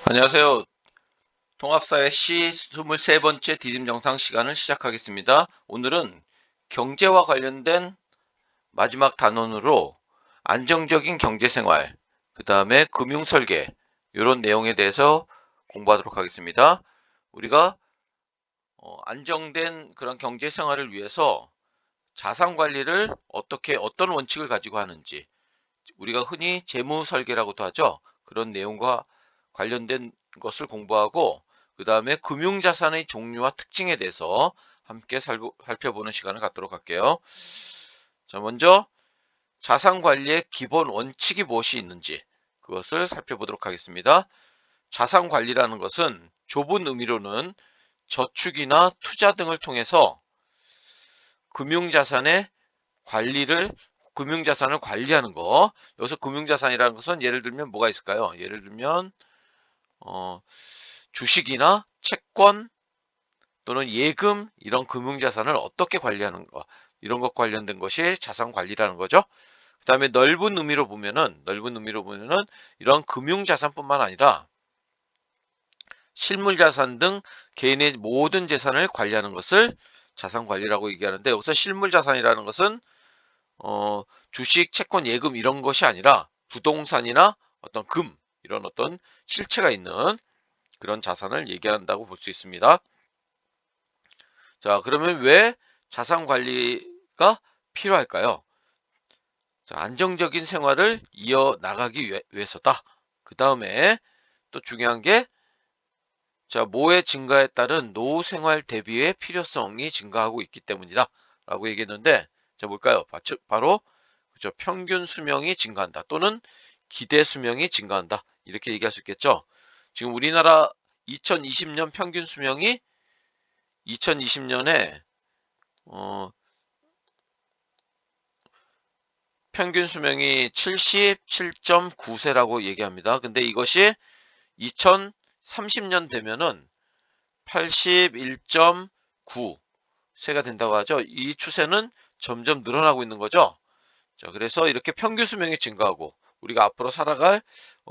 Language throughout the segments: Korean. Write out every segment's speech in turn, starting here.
안녕하세요. 통합사회 시 23번째 디딤 영상 시간을 시작하겠습니다. 오늘은 경제와 관련된 마지막 단원으로 안정적인 경제생활, 그 다음에 금융설계, 이런 내용에 대해서 공부하도록 하겠습니다. 우리가 안정된 그런 경제생활을 위해서 자산관리를 어떤 원칙을 가지고 하는지, 우리가 흔히 재무설계라고도 하죠. 그런 내용과 관련된 것을 공부하고, 그 다음에 금융자산의 종류와 특징에 대해서 함께 살펴보는 시간을 갖도록 할게요. 자, 먼저 자산관리의 기본 원칙이 무엇이 있는지 그것을 살펴보도록 하겠습니다. 자산관리라는 것은 좁은 의미로는 저축이나 투자 등을 통해서 금융자산의 관리를 금융자산을 관리하는 거. 여기서 금융자산이라는 것은 예를 들면 뭐가 있을까요? 예를 들면 어, 주식이나 채권 또는 예금, 이런 금융자산을 어떻게 관리하는 거, 이런 것 관련된 것이 자산 관리라는 거죠. 그 다음에 넓은 의미로 보면은 이런 금융자산뿐만 아니라 실물자산 등 개인의 모든 재산을 관리하는 것을 자산 관리라고 얘기하는데, 여기서 실물자산이라는 것은 주식, 채권, 예금 이런 것이 아니라 부동산이나 어떤 이런 어떤 실체가 있는 그런 자산을 얘기한다고 볼 수 있습니다. 자, 그러면 왜 자산 관리가 필요할까요? 자, 안정적인 생활을 이어나가기 위해서다. 그 다음에 또 중요한 게, 자, 모의 증가에 따른 노후 생활 대비의 필요성이 증가하고 있기 때문이다 라고 얘기했는데, 자, 뭘까요? 바로 그죠, 평균 수명이 증가한다 또는 기대 수명이 증가한다, 이렇게 얘기할 수 있겠죠. 지금 우리나라 2020년 평균 수명이 2020년에 평균 수명이 77.9세라고 얘기합니다. 근데 이것이 2030년 되면은 81.9세가 된다고 하죠. 이 추세는 점점 늘어나고 있는 거죠. 자, 그래서 이렇게 평균 수명이 증가하고 우리가 앞으로 살아갈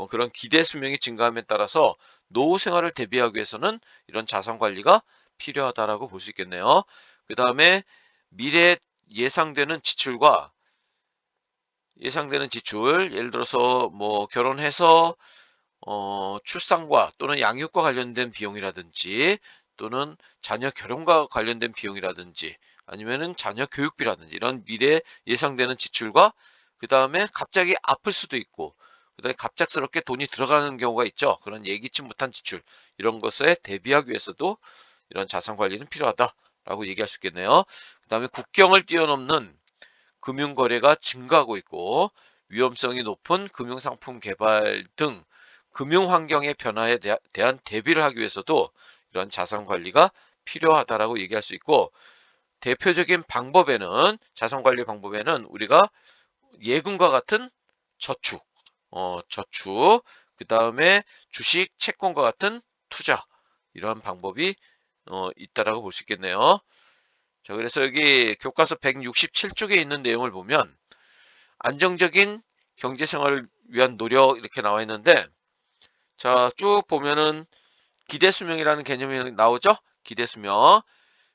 그런 기대 수명이 증가함에 따라서 노후 생활을 대비하기 위해서는 이런 자산 관리가 필요하다라고 볼 수 있겠네요. 그 다음에 미래 예상되는 지출과 예상되는 지출, 예를 들어서 뭐 결혼해서 출산과 또는 양육과 관련된 비용이라든지, 또는 자녀 결혼과 관련된 비용이라든지, 아니면은 자녀 교육비라든지, 이런 미래 예상되는 지출과, 그 다음에 갑자기 아플 수도 있고, 그 다음에 갑작스럽게 돈이 들어가는 경우가 있죠. 그런 예기치 못한 지출, 이런 것에 대비하기 위해서도 이런 자산 관리는 필요하다라고 얘기할 수 있겠네요. 그 다음에 국경을 뛰어넘는 금융거래가 증가하고 있고, 위험성이 높은 금융상품 개발 등 금융환경의 변화에 대한 대비를 하기 위해서도 이런 자산관리가 필요하다라고 얘기할 수 있고, 대표적인 자산관리 방법에는 우리가 예금과 같은 저축, 저축, 그 다음에 주식, 채권과 같은 투자, 이러한 방법이 있다라고 볼 수 있겠네요. 자, 그래서 여기 교과서 167쪽에 있는 내용을 보면 안정적인 경제 생활을 위한 노력, 이렇게 나와 있는데, 자, 쭉 보면은 기대 수명이라는 개념이 나오죠? 기대 수명.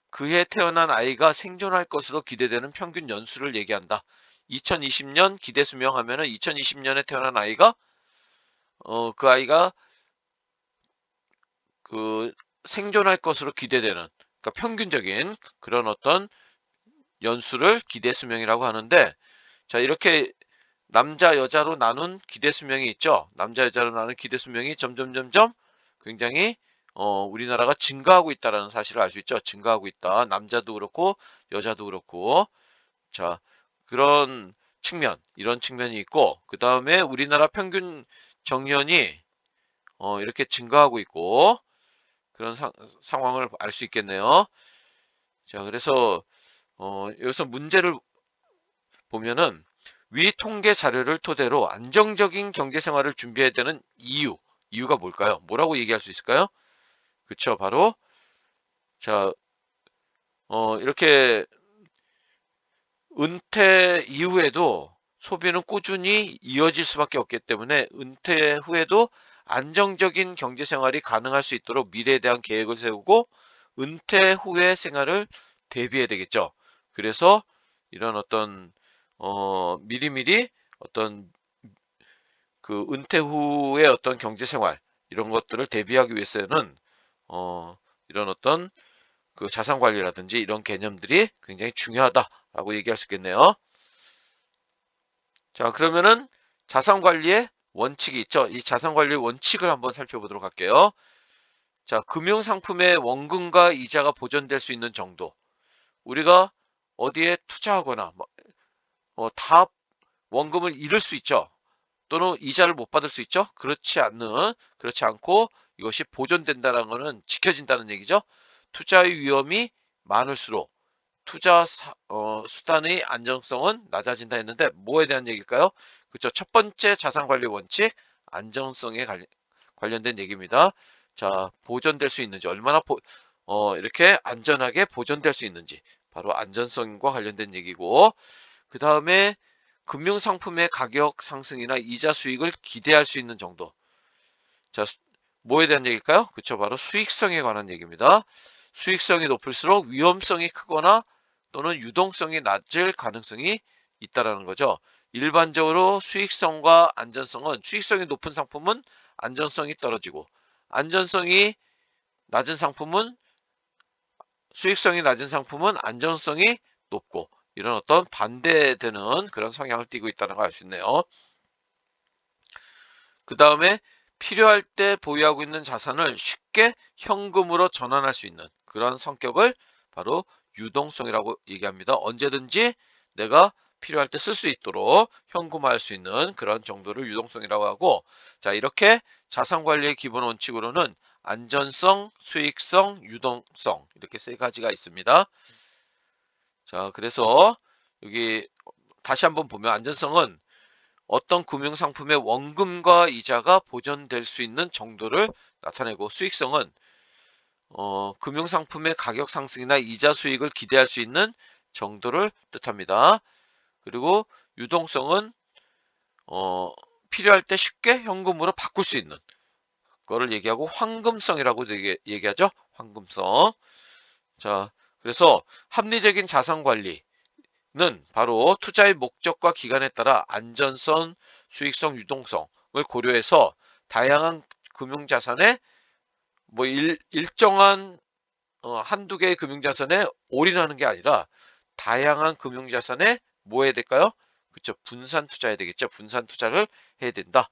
그해 태어난 아이가 생존할 것으로 기대되는 평균 연수를 얘기한다. 2020년 기대 수명 하면은 2020년에 태어난 아이가 그 아이가 그 생존할 것으로 기대되는, 그러니까 평균적인 그런 어떤 연수를 기대 수명이라고 하는데, 자, 이렇게 남자 여자로 나눈 기대 수명이 있죠. 남자 여자로 나눈 기대 수명이 점점 굉장히 우리나라가 증가하고 있다는 사실을 알 수 있죠. 증가하고 있다. 남자도 그렇고 여자도 그렇고. 자, 그런 이런 측면이 있고, 그 다음에 우리나라 평균 정년이 이렇게 증가하고 있고, 그런 상황을 알 수 있겠네요. 자, 그래서 여기서 문제를 보면은, 위 통계 자료를 토대로 안정적인 경제 생활을 준비해야 되는 이유가 뭘까요? 뭐라고 얘기할 수 있을까요? 그쵸, 바로 자, 이렇게 은퇴 이후에도 소비는 꾸준히 이어질 수밖에 없기 때문에, 은퇴 후에도 안정적인 경제 생활이 가능할 수 있도록 미래에 대한 계획을 세우고 은퇴 후의 생활을 대비해야 되겠죠. 그래서 이런 어떤 미리미리 어떤 그 은퇴 후의 어떤 경제 생활 이런 것들을 대비하기 위해서는 어 이런 어떤 그 자산 관리라든지 이런 개념들이 굉장히 중요하다라고 얘기할 수 있겠네요. 자, 그러면은 자산 관리의 원칙이 있죠. 이 자산 관리의 원칙을 한번 살펴보도록 할게요. 자, 금융 상품의 원금과 이자가 보존될 수 있는 정도. 우리가 어디에 투자하거나 다 원금을 잃을 수 있죠. 또는 이자를 못 받을 수 있죠. 그렇지 않고 이것이 보존된다는 것은 지켜진다는 얘기죠. 투자의 위험이 많을수록 수단의 안정성은 낮아진다 했는데 뭐에 대한 얘기일까요? 그렇죠. 첫 번째 자산 관리 원칙, 안정성에 관련된 얘기입니다. 자, 보존될 수 있는지, 얼마나 이렇게 안전하게 보존될 수 있는지, 바로 안전성과 관련된 얘기고, 그 다음에 금융상품의 가격 상승이나 이자 수익을 기대할 수 있는 정도. 자, 뭐에 대한 얘기일까요? 그쵸, 바로 수익성에 관한 얘기입니다. 수익성이 높을수록 위험성이 크거나 또는 유동성이 낮을 가능성이 있다라는 거죠. 일반적으로 수익성과 안전성은, 수익성이 높은 상품은 안전성이 떨어지고, 안전성이 낮은 상품은 수익성이 낮은 상품은 안전성이 높고, 이런 어떤 반대되는 그런 성향을 띠고 있다는 걸 알 수 있네요. 그 다음에 필요할 때 보유하고 있는 자산을 쉽게 현금으로 전환할 수 있는 그런 성격을 바로 유동성이라고 얘기합니다. 언제든지 내가 필요할 때 쓸 수 있도록 현금화할 수 있는 그런 정도를 유동성이라고 하고, 자, 이렇게 자산 관리의 기본 원칙으로는 안전성, 수익성, 유동성 이렇게 세 가지가 있습니다. 자, 그래서 여기 다시 한번 보면 안전성은 어떤 금융상품의 원금과 이자가 보존될 수 있는 정도를 나타내고, 수익성은 금융상품의 가격 상승이나 이자 수익을 기대할 수 있는 정도를 뜻합니다. 그리고 유동성은 어, 필요할 때 쉽게 현금으로 바꿀 수 있는 거를 얘기하고, 황금성이라고 얘기하죠. 황금성. 자, 그래서 합리적인 자산 관리 는 바로 투자의 목적과 기간에 따라 안전성, 수익성, 유동성을 고려해서 다양한 금융자산에 일정한 한두 개의 금융자산에 올인하는 게 아니라 다양한 금융자산에 뭐 해야 될까요? 그렇죠. 분산 투자해야 되겠죠. 분산 투자를 해야 된다.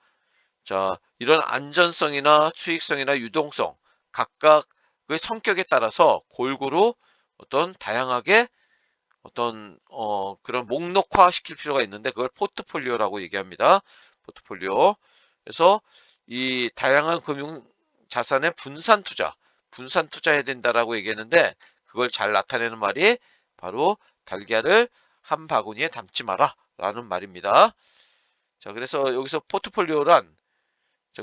자, 이런 안전성이나 수익성이나 유동성 각각의 성격에 따라서 골고루 어떤 다양하게 그런 목록화 시킬 필요가 있는데, 그걸 포트폴리오라고 얘기합니다. 포트폴리오. 그래서 이 다양한 금융 자산의 분산 투자해야 된다라고 얘기했는데, 그걸 잘 나타내는 말이 바로 달걀을 한 바구니에 담지 마라 라는 말입니다. 자, 그래서 여기서 포트폴리오란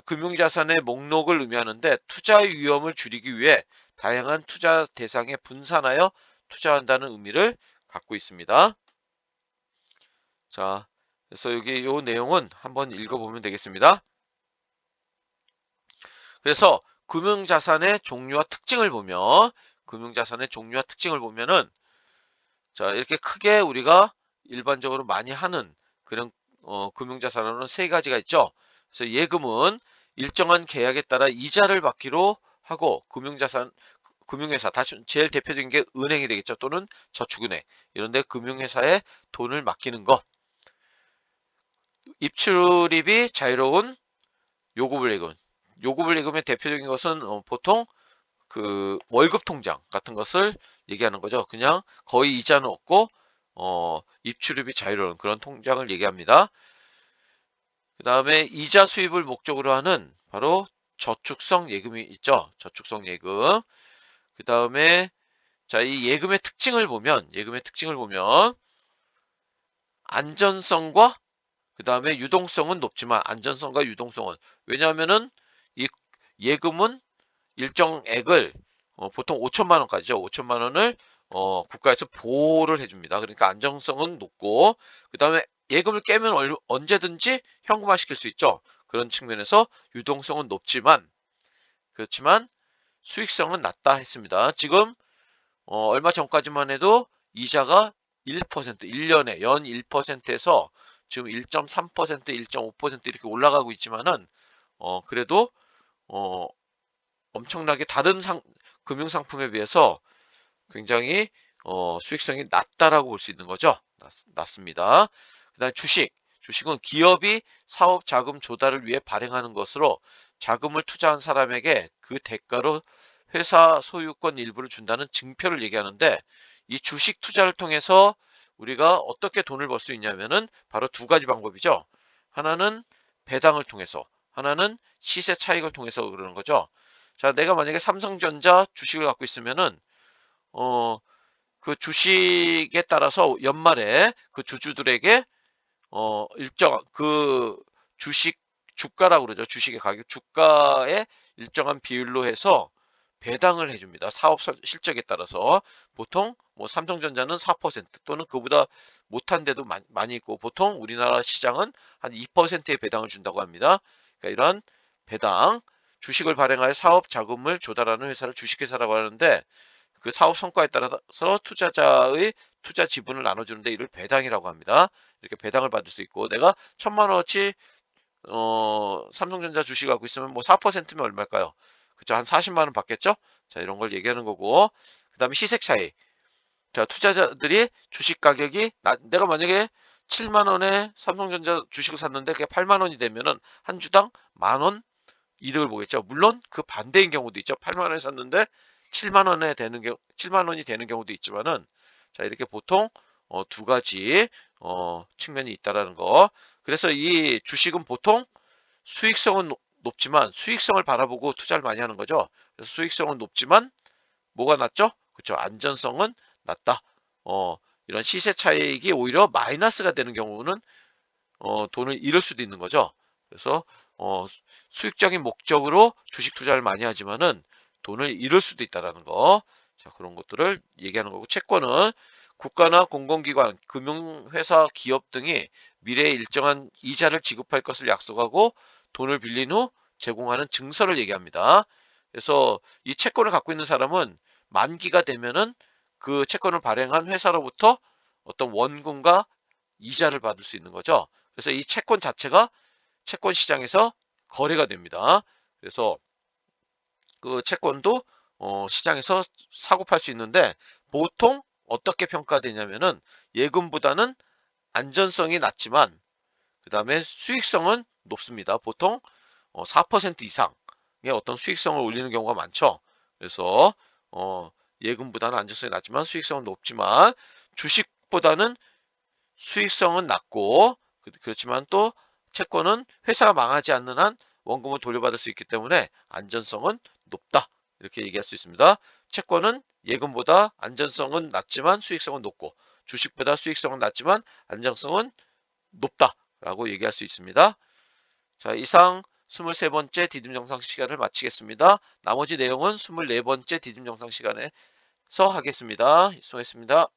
금융자산의 목록을 의미하는데, 투자의 위험을 줄이기 위해 다양한 투자 대상에 분산하여 투자한다는 의미를 갖고 있습니다. 자, 그래서 여기 이 내용은 한번 읽어보면 되겠습니다. 그래서 금융자산의 종류와 특징을 보면은, 자, 이렇게 크게 우리가 일반적으로 많이 하는 그런 금융자산으로는 세 가지가 있죠. 그래서 예금은 일정한 계약에 따라 이자를 받기로 하고, 금융회사, 다시 제일 대표적인 게 은행이 되겠죠. 또는 저축은행, 이런데 금융회사에 돈을 맡기는 것. 입출입이 자유로운 요구불예금. 요구불예금의 대표적인 것은 보통 그 월급 통장 같은 것을 얘기하는 거죠. 그냥 거의 이자는 없고 입출입이 자유로운 그런 통장을 얘기합니다. 그 다음에 이자 수입을 목적으로 하는 바로 저축성 예금이 있죠. 저축성 예금. 그 다음에 자, 이 예금의 특징을 보면 안전성과 그 다음에 유동성은 높지만, 안전성과 유동성은, 왜냐하면은 이 예금은 일정액을 보통 5천만 원까지죠. 5천만 원을 국가에서 보호를 해줍니다. 그러니까 안정성은 높고, 그 다음에 예금을 깨면 언제든지 현금화 시킬 수 있죠. 그런 측면에서 유동성은 높지만 그렇지만 수익성은 낮다 했습니다. 지금 얼마 전까지만 해도 이자가 1%, 1년에 연 1%에서 지금 1.3%, 1.5% 이렇게 올라가고 있지만은 그래도 어 엄청나게 다른 금융 상품에 비해서 굉장히 수익성이 낮다라고 볼 수 있는 거죠. 낮습니다. 그다음에 주식은 기업이 사업 자금 조달을 위해 발행하는 것으로 자금을 투자한 사람에게 그 대가로 회사 소유권 일부를 준다는 증표를 얘기하는데, 이 주식 투자를 통해서 우리가 어떻게 돈을 벌 수 있냐면은 바로 두 가지 방법이죠. 하나는 배당을 통해서, 하나는 시세 차익을 통해서 그러는 거죠. 자, 내가 만약에 삼성전자 주식을 갖고 있으면은 어, 그 주식에 따라서 연말에 그 주주들에게 일정한 그 주식 주가라고 그러죠. 주식의 가격, 주가의 일정한 비율로 해서 배당을 해줍니다. 사업 실적에 따라서. 보통 뭐 삼성전자는 4% 또는 그보다 못한 데도 많이 있고, 보통 우리나라 시장은 한 2%의 배당을 준다고 합니다. 그러니까 이런 배당, 주식을 발행하여 사업 자금을 조달하는 회사를 주식회사라고 하는데, 그 사업 성과에 따라서 투자자의 투자 지분을 나눠주는데 이를 배당이라고 합니다. 이렇게 배당을 받을 수 있고, 내가 1,000만 원어치 삼성전자 주식 갖고 있으면 뭐 4%면 얼마일까요? 그죠? 한 40만 원 받겠죠? 자, 이런 걸 얘기하는 거고, 그다음에 시색 차이. 자, 투자자들이 주식 가격이 내가 만약에 7만 원에 삼성전자 주식을 샀는데 그게 8만 원이 되면은 한 주당 만 원 이득을 보겠죠. 물론 그 반대인 경우도 있죠. 8만 원에 샀는데 7만 원이 되는 경우도 있지만은, 자, 이렇게 보통 두 가지 측면이 있다라는 거. 그래서 이 주식은 보통 수익성은 높지만, 수익성을 바라보고 투자를 많이 하는 거죠. 그래서 수익성은 높지만 뭐가 낮죠? 그렇죠. 안전성은 낮다. 어, 이런 시세 차익이 오히려 마이너스가 되는 경우는 돈을 잃을 수도 있는 거죠. 그래서 어, 수익적인 목적으로 주식 투자를 많이 하지만은 돈을 잃을 수도 있다라는 거. 자, 그런 것들을 얘기하는 거고, 채권은 국가나 공공기관, 금융회사, 기업 등이 미래에 일정한 이자를 지급할 것을 약속하고 돈을 빌린 후 제공하는 증서를 얘기합니다. 그래서 이 채권을 갖고 있는 사람은 만기가 되면은 그 채권을 발행한 회사로부터 어떤 원금과 이자를 받을 수 있는 거죠. 그래서 이 채권 자체가 채권 시장에서 거래가 됩니다. 그래서 그 채권도 시장에서 사고 팔 수 있는데, 보통 어떻게 평가되냐면은 예금보다는 안전성이 낮지만 그 다음에 수익성은 높습니다. 보통 4% 이상의 어떤 수익성을 올리는 경우가 많죠. 그래서 예금보다는 안전성이 낮지만 수익성은 높지만, 주식보다는 수익성은 낮고 그렇지만 또 채권은 회사가 망하지 않는 한 원금을 돌려받을 수 있기 때문에 안전성은 높다, 이렇게 얘기할 수 있습니다. 채권은 예금보다 안전성은 낮지만 수익성은 높고, 주식보다 수익성은 낮지만 안정성은 높다라고 얘기할 수 있습니다. 자, 이상 23번째 디딤 정상 시간을 마치겠습니다. 나머지 내용은 24번째 디딤 정상 시간에서 하겠습니다. 수고했습니다.